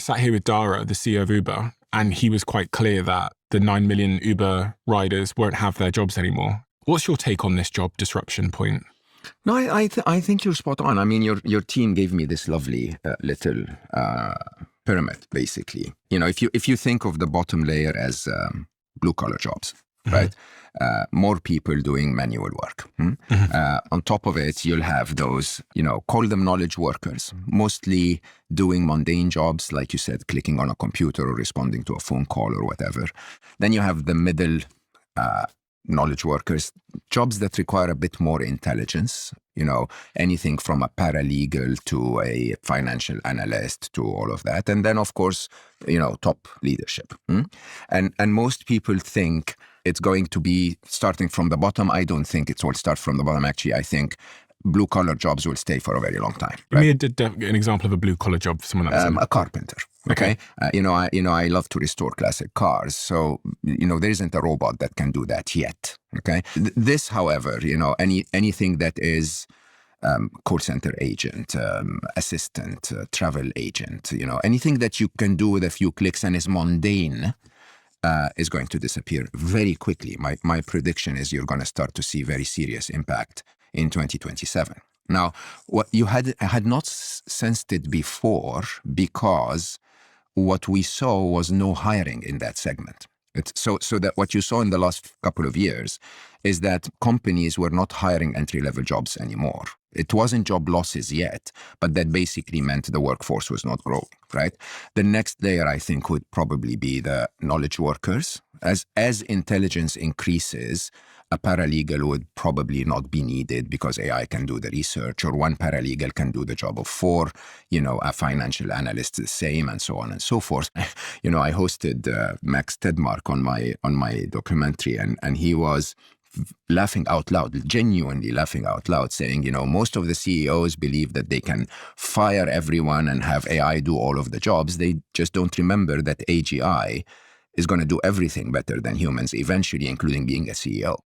sat here with Dara, the CEO of Uber, and he was quite clear that the 9 million Uber riders won't have their jobs anymore. What's your take on this job disruption point? No, I think you're spot on. I mean, your team gave me this lovely little pyramid, basically. You know, if you think of the bottom layer as blue collar jobs, right? More people doing manual work. On top of it, you'll have those, call them knowledge workers, mostly doing mundane jobs, like you said, clicking on a computer or responding to a phone call or whatever. Then you have the middle knowledge workers, jobs that require a bit more intelligence, anything from a paralegal to a financial analyst to all of that. And then, of course, top leadership. And most people think it's going to be starting from the bottom. I don't think it will start from the bottom. Actually, I think blue-collar jobs will stay for a very long time. Right? Give me an example of a blue-collar job for someone else. A carpenter. Okay. I love to restore classic cars. So, there isn't a robot that can do that yet. Okay. This, however, anything that is call center agent, assistant, travel agent, anything that you can do with a few clicks and is mundane, is going to disappear very quickly. My prediction is you're going to start to see very serious impact in 2027. Now, what you had not sensed it before because what we saw was no hiring in that segment. So that what you saw in the last couple of years is that companies were not hiring entry-level jobs anymore. It wasn't job losses yet, but that basically meant the workforce was not growing, right? The next layer, I think, would probably be the knowledge workers. As intelligence increases, a paralegal would probably not be needed because AI can do the research, or one paralegal can do the job of 4, a financial analyst the same, and so on and so forth. I hosted Max Tegmark on my documentary, and he was laughing out loud, genuinely laughing out loud, saying, most of the CEOs believe that they can fire everyone and have AI do all of the jobs. They just don't remember that AGI is going to do everything better than humans eventually, including being a CEO.